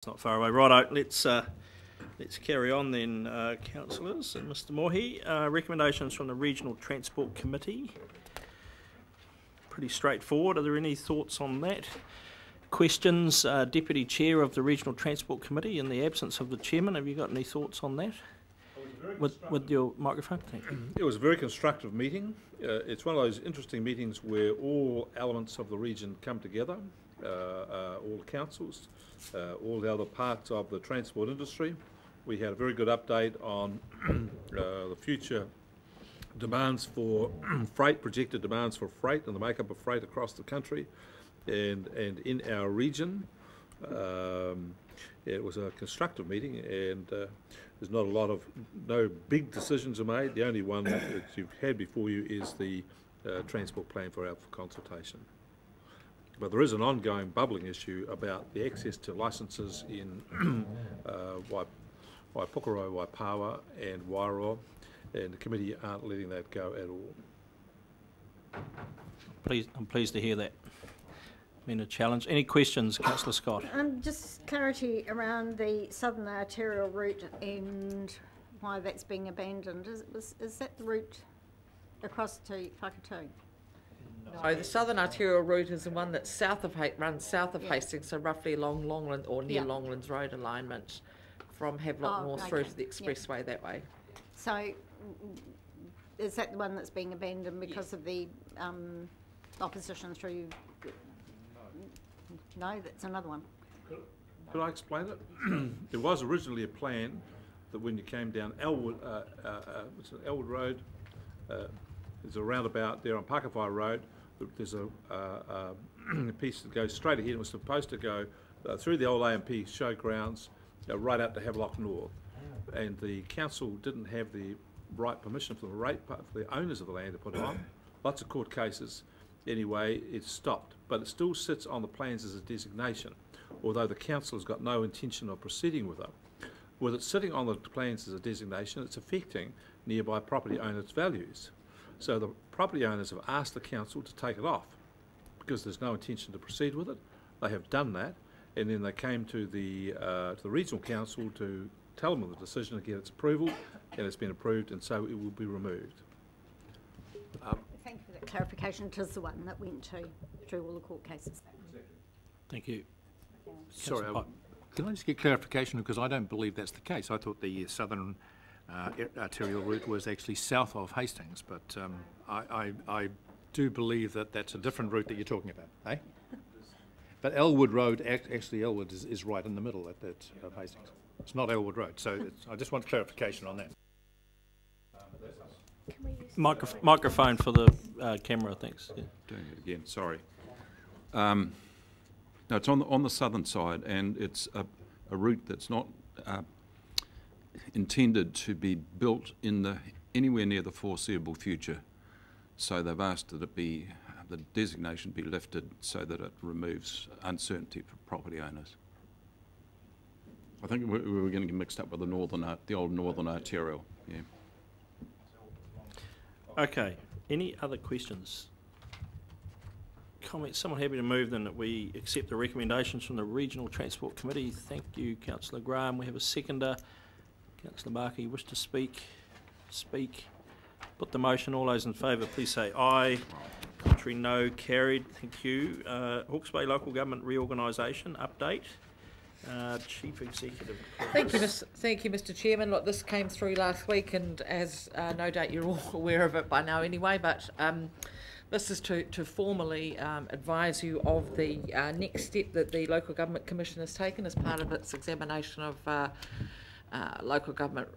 It's not far away. Righto, let's carry on then, councillors. And Mr Mohi, recommendations from the Regional Transport Committee. Pretty straightforward. Are there any thoughts on that? Questions? Deputy Chair of the Regional Transport Committee, in the absence of the Chairman, have you got any thoughts on that? With your microphone. Thank you. It was a very constructive meeting. It's one of those interesting meetings where all elements of the region come together, all the councils, all the other parts of the transport industry. We had a very good update on the future demands for freight, projected demands for freight and the makeup of freight across the country and in our region. It was a constructive meeting, and there's not a lot of, no big decisions are made. The only one that you've had before you is the transport plan for consultation. But there is an ongoing bubbling issue about the access to licences in Waipokoro, Waipawa and Wairoa, and the committee aren't letting that go at all. I'm pleased to hear that. Been a challenge. Any questions, Councillor Scott? Just clarity around the southern arterial route and why that's being abandoned. Is that the route across to Whakatau? No, the southern arterial route is the one that's south of runs south of Hastings, so roughly along Longland or near Longlands Road alignment, from Havelock North through to the expressway that way. So, is that the one that's being abandoned because of the opposition through? No, that's another one. Could I explain it? There was originally a plan that when you came down Elwood Road, there's a roundabout there on Pakawhai Road. There's a piece that goes straight ahead. It was supposed to go through the old AMP showgrounds right out to Havelock North, and the council didn't have the right permission for the owners of the land to put it on. Lots of court cases. Anyway, it's stopped, but it still sits on the plans as a designation, although the council has got no intention of proceeding with it. With it sitting on the plans as a designation, it's affecting nearby property owners' values. So the property owners have asked the council to take it off because there's no intention to proceed with it. They have done that, and then they came to the regional council to tell them of the decision to get its approval, and it's been approved, and so it will be removed. Thank you for that clarification. It is the one that went through all the court cases. Thank you. Sorry, can I just get clarification, because I don't believe that's the case. I thought the southern arterial route was actually south of Hastings, but I do believe that that's a different route that you're talking about, eh? But Elwood Road, actually Elwood is right in the middle of Hastings. It's not Elwood Road, so I just want clarification on that. Microphone for the camera, thanks. Yeah. Doing it again, sorry. No, it's on the southern side, and it's a route that's not intended to be built in anywhere near the foreseeable future. So they've asked that the designation be lifted so that it removes uncertainty for property owners. I think we were going to get mixed up with the old northern arterial. Yeah. Okay. Any other questions? Comments? Someone happy to move then that we accept the recommendations from the Regional Transport Committee. Thank you, Councillor Graham. We have a seconder. Councillor Barker, you wish to speak? Speak. Put the motion. All those in favour, please say aye. Contrary, no. Carried. Thank you. Hawke's Bay Local Government Reorganisation update. Chief Executive. Thank you, Mr Chairman. Look, this came through last week, and as no doubt you're all aware of it by now anyway, but this is to formally advise you of the next step that the Local Government Commission has taken as part of its examination of local government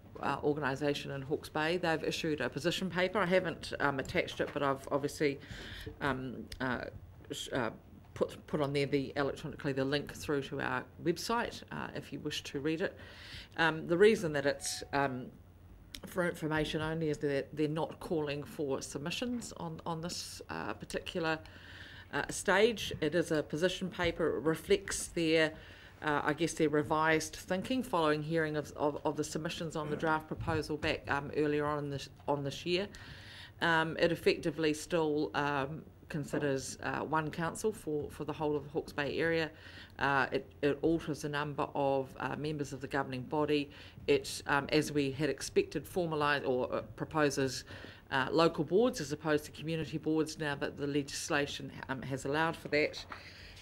organisation in Hawke's Bay. They've issued a position paper. I haven't attached it, but I've obviously put on there electronically the link through to our website if you wish to read it. The reason that it's for information only is that they're not calling for submissions on this particular stage. It is a position paper. It reflects their I guess their revised thinking following hearing of the submissions on the draft proposal back earlier on this year. It effectively still considers one council for the whole of the Hawke's Bay area. It alters a number of members of the governing body. It, as we had expected, proposes local boards as opposed to community boards now that the legislation has allowed for that.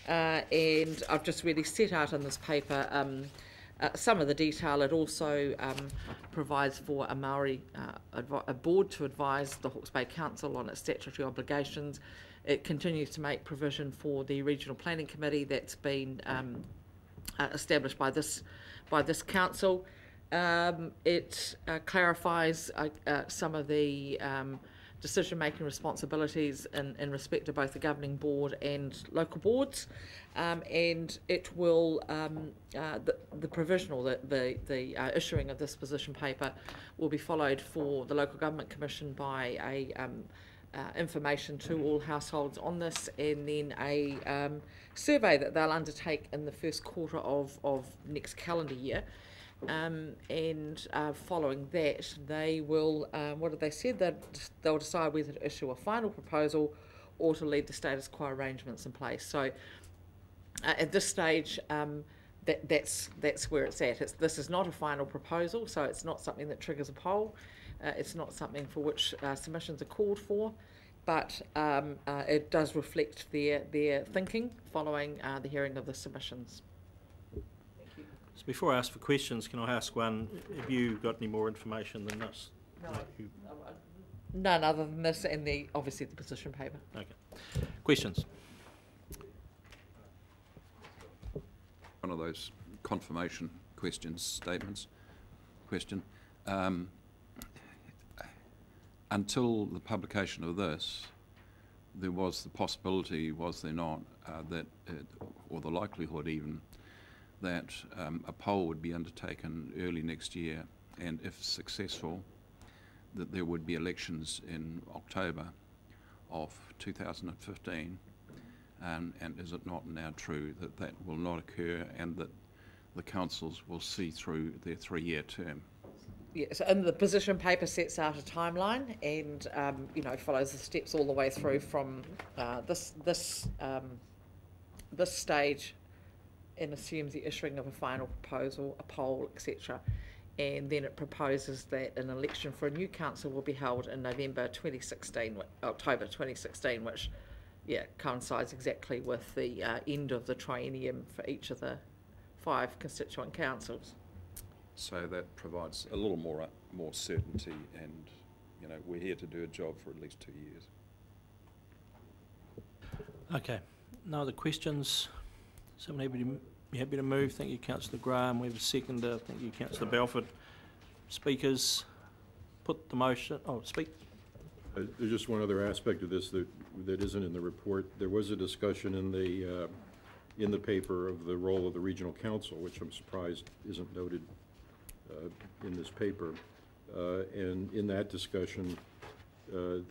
And I've just really set out in this paper some of the detail. It also provides for a Maori a board to advise the Hawke's Bay Council on its statutory obligations. It continues to make provision for the Regional Planning Committee that's been established by this council. It clarifies some of the decision-making responsibilities in respect to both the governing board and local boards, and it will the provisional, the issuing of this position paper will be followed for the Local Government Commission by a information to all households on this, and then a survey that they'll undertake in the first quarter of next calendar year. And following that, they will, what have they said? They'll decide whether to issue a final proposal or to leave the status quo arrangements in place. So at this stage, that's where it's at. This is not a final proposal, so it's not something that triggers a poll. It's not something for which submissions are called for, but it does reflect their thinking following the hearing of the submissions. So before I ask for questions, can I ask one? Have you got any more information than this? No, none other than this and obviously the position paper. Okay. Questions? One of those confirmation statements. Until the publication of this, there was the possibility, was there not, or the likelihood even, that a poll would be undertaken early next year, and if successful, that there would be elections in October of 2015, and is it not now true that that will not occur and that the councils will see through their 3-year term? Yes, and the position paper sets out a timeline and follows the steps all the way through from this stage, and assumes the issuing of a final proposal, a poll, etc. And then it proposes that an election for a new council will be held in October 2016, which coincides exactly with the end of the triennium for each of the 5 constituent councils. So that provides a little more certainty, and we're here to do a job for at least 2 years. Okay. No other questions? Someone happy to move? Thank you, Councillor Graham. We have a seconder. Thank you, Councillor Belford. Speakers, put the motion. Oh, speak. There's just one other aspect of this that isn't in the report. There was a discussion in the paper of the role of the regional council, which I'm surprised isn't noted in this paper. And in that discussion,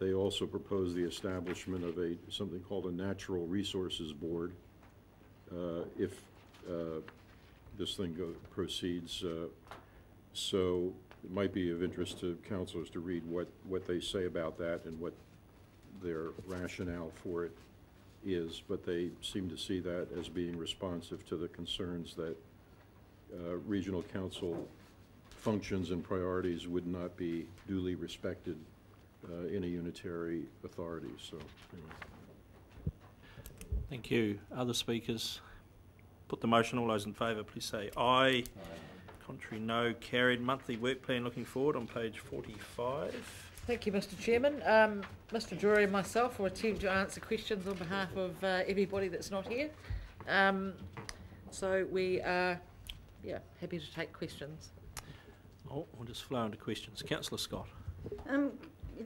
they also proposed the establishment of something called a natural resources board. If this thing proceeds, so it might be of interest to councillors to read what they say about that and what their rationale for it is, but they seem to see that as being responsive to the concerns that regional council functions and priorities would not be duly respected in a unitary authority. So anyway. Thank you. Other speakers? Put the motion. All those in favour, please say aye. Aye. Contrary, no. Carried. Monthly work plan looking forward on page 45. Thank you, Mr. Chairman. Mr. Drury and myself will attempt to answer questions on behalf of everybody that's not here. So we are happy to take questions. Oh, we'll just flow into questions. Councillor Scott.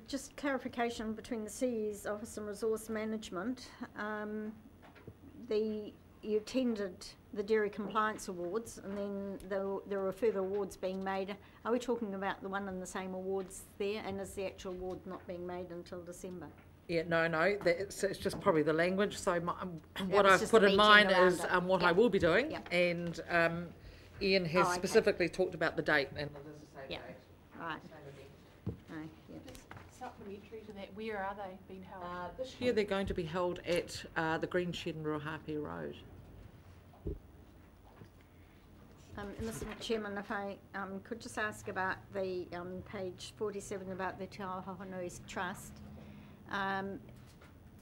Just clarification between the CE's Office and Resource Management. You attended the Dairy Compliance Awards, and then there were further awards being made. Are we talking about the one and the same awards there, and is the actual award not being made until December? Yeah, no, it's just probably the language. So what I've put in mine is what I will be doing, and Ian has specifically talked about the date, and it is the same date. Right. Supplementary to that, where are they being held? This year they're going to be held at the Green Shed in Ruahape Road. Mr Chairman, if I could just ask about the page 47 about the Te Ao Hohonui's Trust.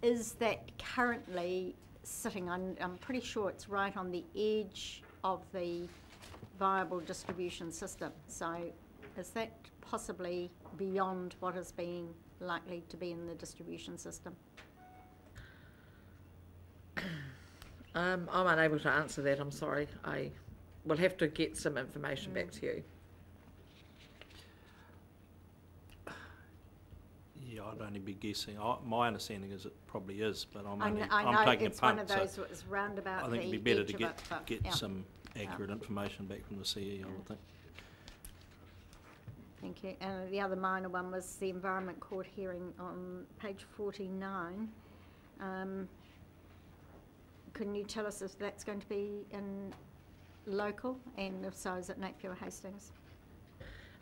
Is that currently sitting on, I'm pretty sure it's right on the edge of the viable distribution system. So is that possibly beyond what is being likely to be in the distribution system? I'm unable to answer that, I'm sorry. I will have to get some information back to you. Yeah, I'd only be guessing. My understanding is it probably is, but I'm I taking know a it's punt. one of those that was roundabout I the think it'd be better edge to of it, but get yeah. some accurate information back from the CEO, I would think. Thank you. And the other minor one was the Environment Court hearing on page 49. Can you tell us if that's going to be in local, and if so, is it Napier or Hastings?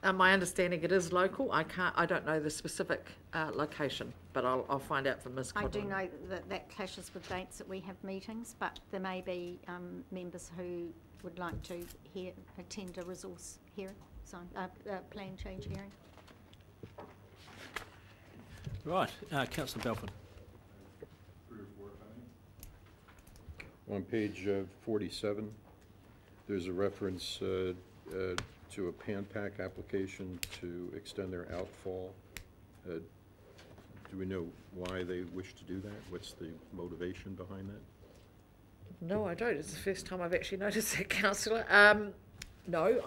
My understanding it is local. I don't know the specific location, but I'll find out from Ms. I Codwin. do know that that clashes with dates that we have meetings, but there may be members who would like to attend a resource hearing, so plan change hearing. Right, Councillor Belford. On page 47, there's a reference to a PANPAC application to extend their outfall. Do we know why they wish to do that? What's the motivation behind that? No, I don't. It's the first time I've actually noticed that, Councillor. No,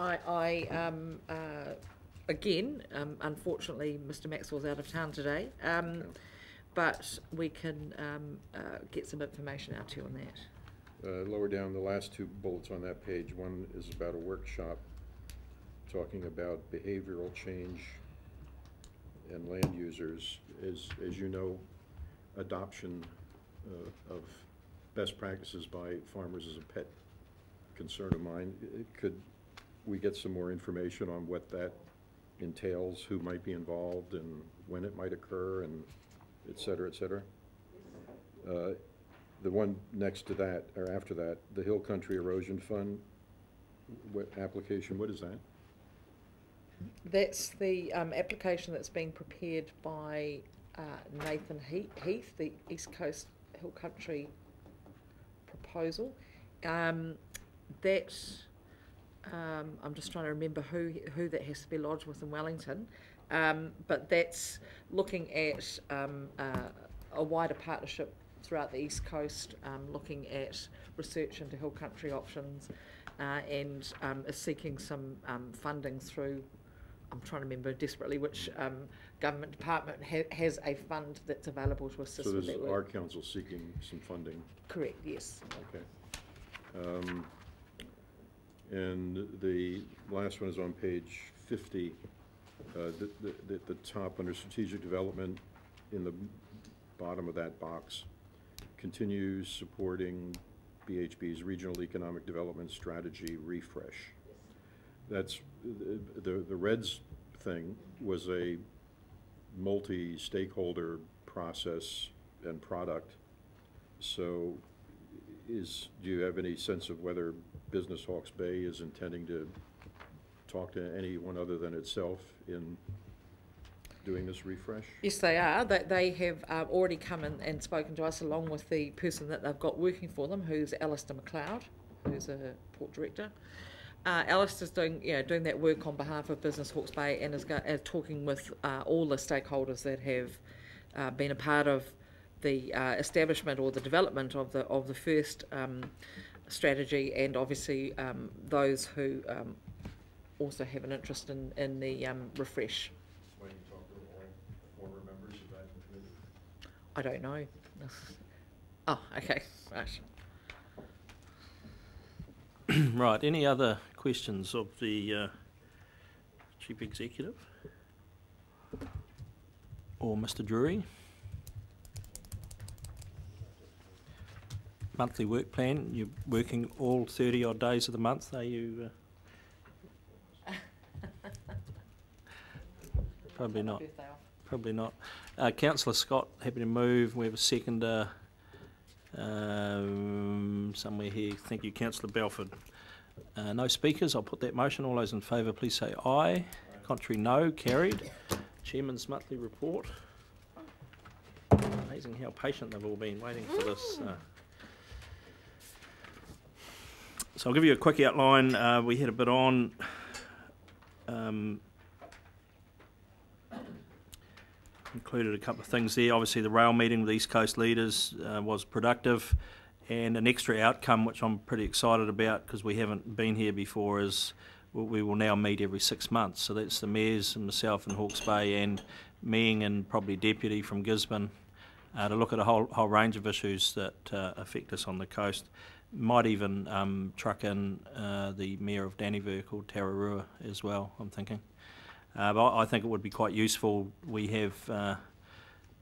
again, unfortunately, Mr. Maxwell's out of town today, but we can get some information out to you on that. Lower down, the last two bullets on that page, one is about a workshop talking about behavioral change and land users. As you know, adoption of best practices by farmers is a pet concern of mine. Could we get some more information on what that entails, who might be involved, and when it might occur, and et cetera, et cetera? The one next to that, or after that, the Hill Country Erosion Fund application, what is that? That's the application that's being prepared by Nathan Heath, the East Coast Hill Country proposal. I'm just trying to remember who that has to be lodged with in Wellington, but that's looking at a wider partnership throughout the East Coast, looking at research into hill country options, and is seeking some funding through, I'm trying to remember desperately which government department has a fund that's available to assist with that work. So our council seeking some funding? Correct, yes. Okay. And the last one is on page 50, the top under strategic development, in the bottom of that box, continues supporting BHB's regional economic development strategy refresh. That's the REDS thing was a multi-stakeholder process and product. So do you have any sense of whether Business Hawke's Bay is intending to talk to anyone other than itself in doing this refresh? Yes, they are. They have already come in and spoken to us, along with the person that they've got working for them, who's Alistair McLeod, who's a port director. Alistair's doing that work on behalf of Business Hawke's Bay, and is talking with all the stakeholders that have been a part of the establishment or the development of the first strategy, and obviously those who also have an interest in the refresh. When you talk to all former members of that committee? I don't know. Oh, okay, right. Right, any other questions of the Chief Executive? Or Mr. Drury? Monthly work plan, you're working all 30 odd days of the month, are you? Probably not. Probably not. Councillor Scott, happy to move. We have a seconder somewhere here. Thank you, Councillor Belford. No speakers. I'll put that motion. All those in favour, please say aye. Contrary, no. Carried. Chairman's monthly report. Amazing how patient they've all been waiting for this. So I'll give you a quick outline. We had a bit on. Included a couple of things there. Obviously the rail meeting with East Coast leaders was productive, and an extra outcome which I'm pretty excited about because we haven't been here before is we will now meet every 6 months. So that's the mayors and myself in Hawke's Bay and Ming and probably deputy from Gisborne to look at a whole range of issues that affect us on the coast. Might even truck in the mayor of Dannyver called Tararua as well, I'm thinking. But I think it would be quite useful. We have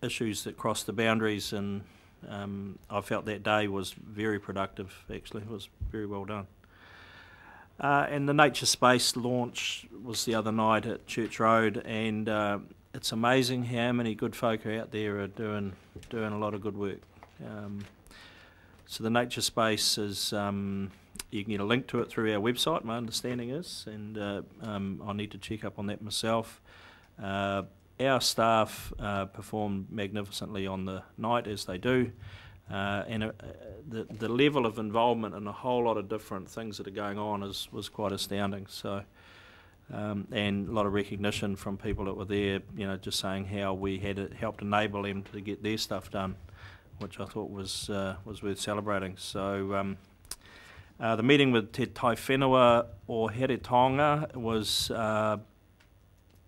issues that cross the boundaries, and I felt that day was very productive, actually. It was very well done. And the Nature Space launch was the other night at Church Road, and it's amazing how many good folk are out there are doing a lot of good work. So the Nature Space is, you can get a link to it through our website, my understanding is, and I need to check up on that myself. Our staff performed magnificently on the night, as they do, and the level of involvement in a whole lot of different things that are going on was quite astounding. So, and a lot of recognition from people that were there, you know, just saying how we had helped enable them to get their stuff done, which I thought was worth celebrating. So the meeting with Te Tai Whenua o Heretonga was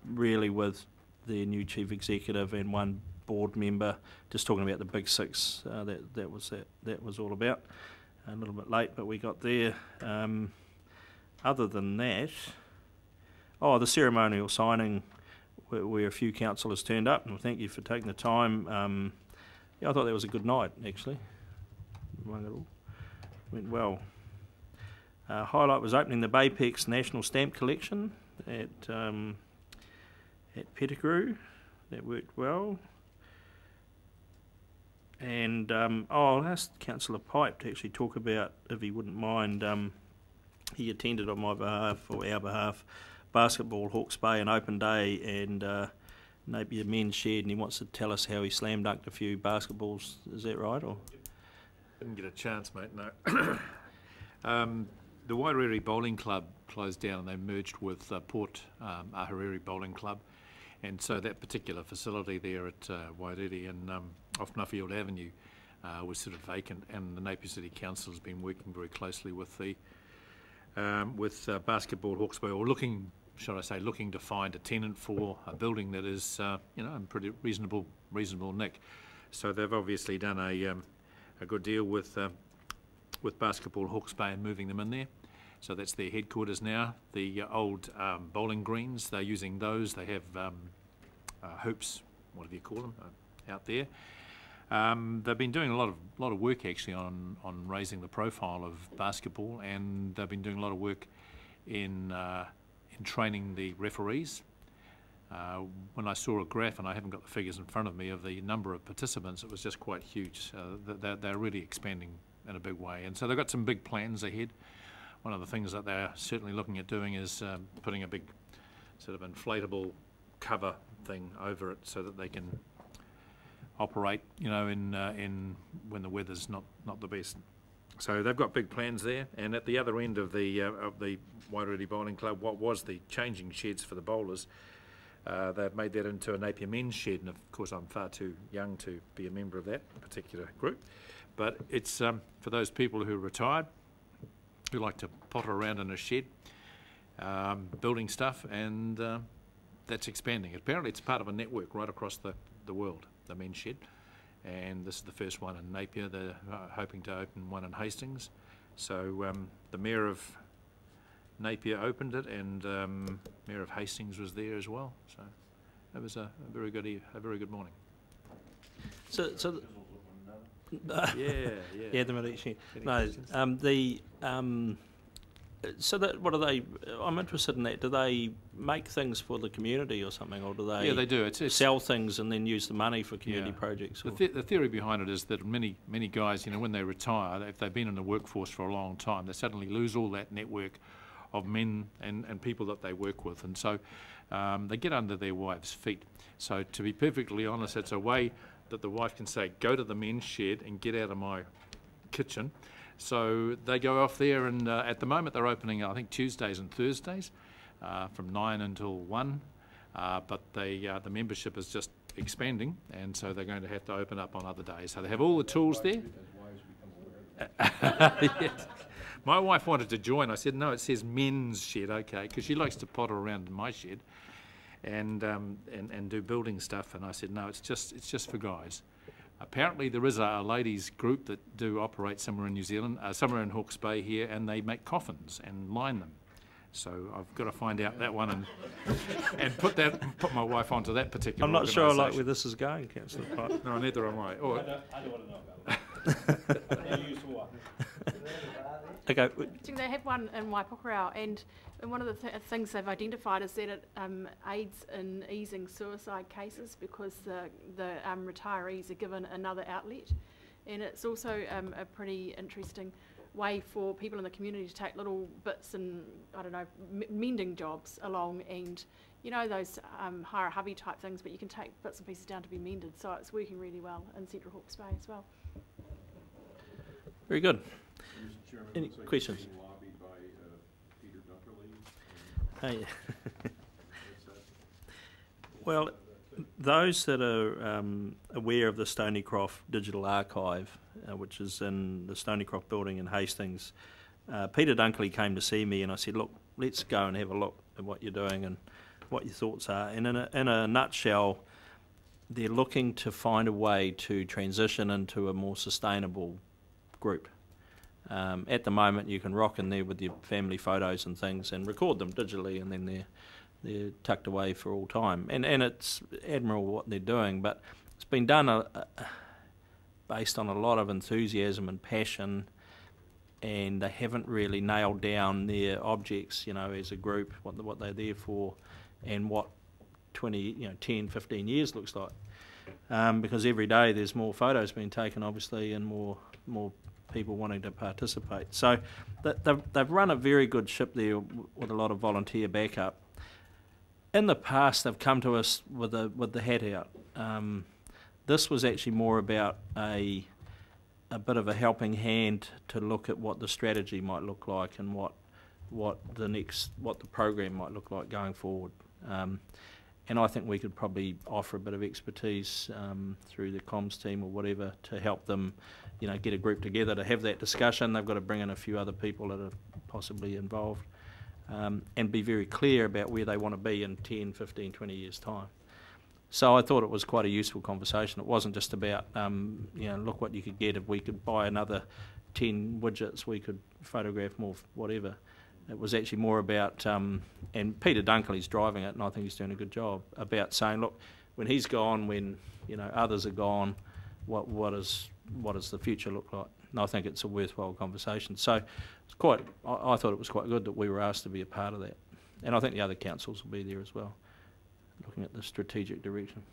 really with their new chief executive and one board member, just talking about the big six. That was all about. A little bit late, but we got there. Other than that, the ceremonial signing, where a few councillors turned up, and thank you for taking the time. Yeah, I thought that was a good night, actually. Among it all, went well. Highlight was opening the Baypex National Stamp Collection at Pettigrew. That worked well. And I'll ask Councillor Pipe to actually talk about, if he wouldn't mind. He attended on my behalf, or our behalf, basketball Hawke's Bay, an open day, and Napier men's shed, and he wants to tell us how he slam dunked a few basketballs. Is that right? Or didn't get a chance, mate. No. The Wairere Bowling Club closed down, and they merged with Port Ahuriri Bowling Club, and so that particular facility there at Wairere and off Nuffield Avenue was sort of vacant, and the Napier City Council has been working very closely with the Basketball Hawke's Bay, or looking to find a tenant for a building that is, in pretty reasonable nick. So they've obviously done a good deal with Basketball Hawke's Bay and moving them in there. So that's their headquarters now. The old bowling greens, they're using those. They have hoops, whatever you call them, out there. They've been doing a lot of work actually on raising the profile of basketball, and they've been doing a lot of work in training the referees. When I saw a graph, and I haven't got the figures in front of me, of the number of participants, it was just quite huge. They're really expanding in a big way, and so they've got some big plans ahead. One of the things that they're certainly looking at doing is putting a big sort of inflatable cover thing over it so that they can operate, in when the weather's not the best. So they've got big plans there, and at the other end of the Wairere Bowling Club, what was the changing sheds for the bowlers, they've made that into a Napier men's shed, and of course I'm far too young to be a member of that particular group, but it's for those people who are retired, who like to potter around in a shed, building stuff, and that's expanding. Apparently it's part of a network right across the world, the men's shed. And this is the first one in Napier. They're hoping to open one in Hastings. So the Mayor of Napier opened it, and Mayor of Hastings was there as well. So it was a very good morning. So yeah. The Medici. No, So that, what are they, I'm interested in that. Do they make things for the community or something, or do they? Yeah, they do. It's sell things and then use the money for community projects? The theory behind it is that many guys, when they retire, if they've been in the workforce for a long time, they suddenly lose all that network of men and people that they work with, and so they get under their wives' feet. So to be perfectly honest, it's a way that the wife can say, go to the men's shed and get out of my kitchen. So they go off there, and at the moment they're opening, I think, Tuesdays and Thursdays from 9 until 1, but the membership is just expanding, and so they're going to have to open up on other days. So they have all the tools there. Yes. My wife wanted to join. I said, no, it says men's shed, okay, because she likes to potter around in my shed and do building stuff, and I said, no, it's just for guys. Apparently there is a ladies group that do operate somewhere in New Zealand, somewhere in Hawke's Bay here, and they make coffins and line them. So I've got to find out that one and put my wife onto that particular. I'm not sure I like where this is going, Councillor Pipe. No, neither am I. I don't want to know about that. They're used to what? Okay. They have one in Waipukurau, and one of the things they've identified is that it aids in easing suicide cases because the retirees are given another outlet, and it's also a pretty interesting way for people in the community to take little bits and, I don't know, mending jobs along, and those hire a hubby type things, but you can take bits and pieces down to be mended, so it's working really well in Central Hawke's Bay as well. Very good. Mr. Chairman, Any looks like questions? it's being lobbied by Peter Dunkerley. Well, those that are aware of the Stonycroft Digital Archive, which is in the Stonycroft building in Hastings, Peter Dunkley came to see me, and I said, look, let's go and have a look at what you're doing and what your thoughts are. And in a nutshell, they're looking to find a way to transition into a more sustainable group. At the moment, you can rock in there with your family photos and things and record them digitally, and then they're tucked away for all time. And it's admirable what they're doing, but it's been done based on a lot of enthusiasm and passion, and they haven't really nailed down their objects, as a group, what they're there for, and what 10, 15 years looks like. Because every day there's more photos being taken, obviously, and more people wanting to participate. So they've run a very good ship there with a lot of volunteer backup. In the past, they've come to us with the hat out. This was actually more about a bit of a helping hand to look at what the strategy might look like and what the program might look like going forward. And I think we could probably offer a bit of expertise through the comms team or whatever to help them, get a group together to have that discussion. They've got to bring in a few other people that are possibly involved, and be very clear about where they want to be in 10, 15, 20 years' time. So I thought it was quite a useful conversation. It wasn't just about, look what you could get. If we could buy another 10 widgets, we could photograph more, whatever. It was actually more about, and Peter Dunkley's driving it, and I think he's doing a good job, about saying, look, when he's gone, when others are gone, what does the future look like? And I think it's a worthwhile conversation. So it's I thought it was quite good that we were asked to be a part of that, and I think the other councils will be there as well, looking at the strategic direction.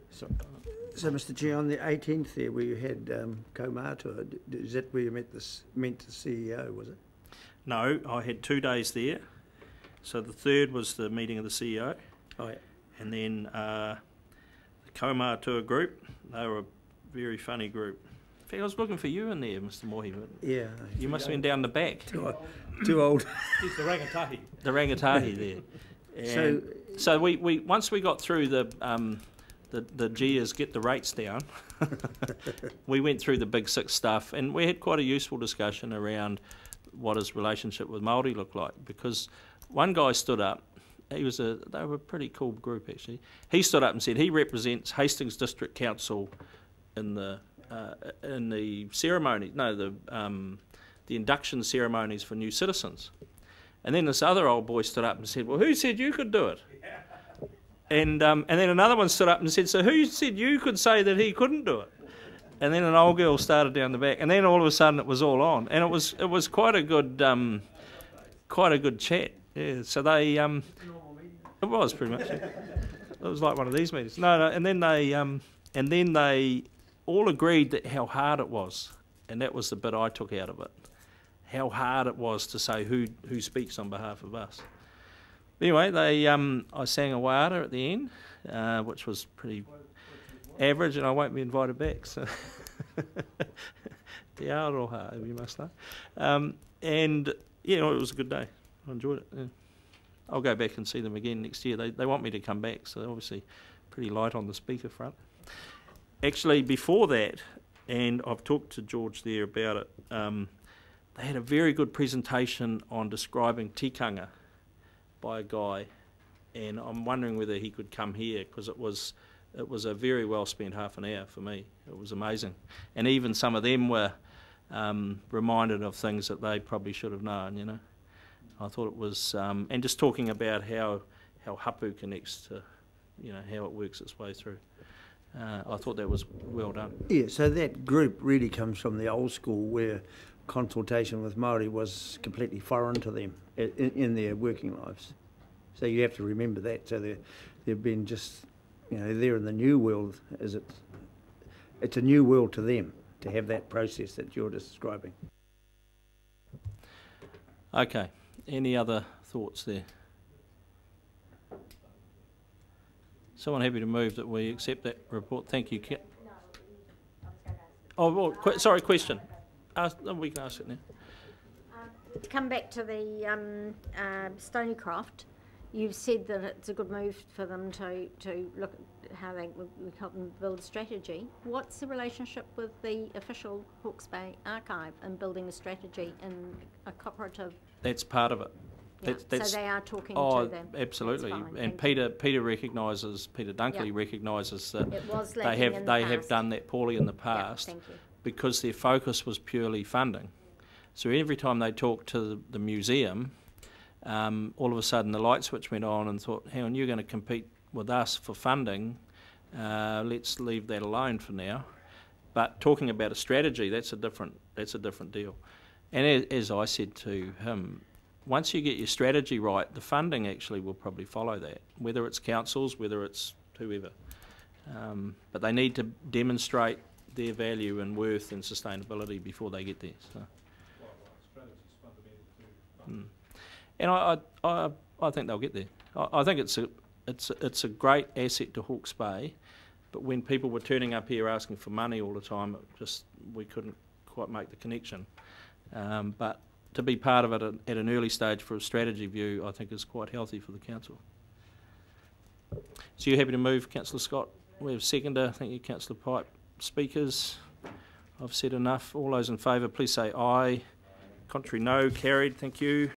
So, Mr. Chair, on the 18th there, where you had Kaumātua, is that where you meant the CEO, was it? No, I had 2 days there. So the third was the meeting of the CEO. Oh, yeah. And then the Kaumātua group, they were a very funny group. In fact, I was looking for you in there, Mr. Mohi, but yeah, you must have been down the back. Too old. He's the rangatahi. The rangatahi there. And so we once we got through the GEAs get the rates down, we went through the big six stuff, and we had quite a useful discussion around what his relationship with Māori looked like, because one guy stood up, they were a pretty cool group actually, he stood up and said he represents Hastings District Council in the ceremony, the induction ceremonies for new citizens. And then this other old boy stood up and said, well, who said you could do it? And then another one stood up and said, so who said you could say that he couldn't do it? and then an old girl started down the back, and then all of a sudden it was all on, and it was quite a good chat. Yeah, so they it was pretty much. Yeah. It was like one of these meetings. No, and then they all agreed that how hard it was, and that was the bit I took out of it. How hard it was to say who speaks on behalf of us. Anyway, I sang a waiata at the end, which was pretty average, and I won't be invited back. So, Te aroha, you must know. And yeah, it was a good day. I enjoyed it. Yeah. I'll go back and see them again next year. They want me to come back, so they're obviously pretty light on the speaker front. Actually, before that, and I've talked to George there about it, they had a very good presentation on describing tikanga by a guy, and I'm wondering whether he could come here, because it was a very well spent half an hour for me. It was amazing, and even some of them were reminded of things that they probably should have known. You know, I thought it was, and just talking about how hapu connects to, you know, how it works its way through. I thought that was well done. Yeah, so that group really comes from the old school where consultation with Māori was completely foreign to them in their working lives. So you have to remember that. So they've been just, you know, they're in the new world. It's a new world to them to have that process that you're describing. Okay, any other thoughts there? Someone happy to move that we accept that report? Thank you. Oh, well, sorry, question. We can ask it now. To come back to the Stonycroft, you've said that it's a good move for them to look at how they would help them build a strategy. What's the relationship with the official Hawke's Bay archive and building a strategy in a cooperative? That's part of it. Yeah, that's, so they are talking to them. Absolutely. Fine, and Peter Dunkley recognises that it was they have done that poorly in the past, thank you. Because their focus was purely funding. So every time they talked to the museum, all of a sudden the light switch went on and thought, hang on, you're going to compete with us for funding, let's leave that alone for now. But talking about a strategy, that's a different deal. And as I said to him, once you get your strategy right, the funding actually will probably follow that, whether it's councils, whether it's whoever. But they need to demonstrate their value and worth and sustainability before they get there. So. And I think they'll get there. I think it's a great asset to Hawke's Bay, but when people were turning up here asking for money all the time, we couldn't quite make the connection. But to be part of it at an early stage for a strategy view, I think is quite healthy for the council. So you're happy to move, Councillor Scott? We have a seconder. Thank you, Councillor Pipe. Speakers? I've said enough. All those in favour, please say aye. Contrary, no. Carried. Thank you.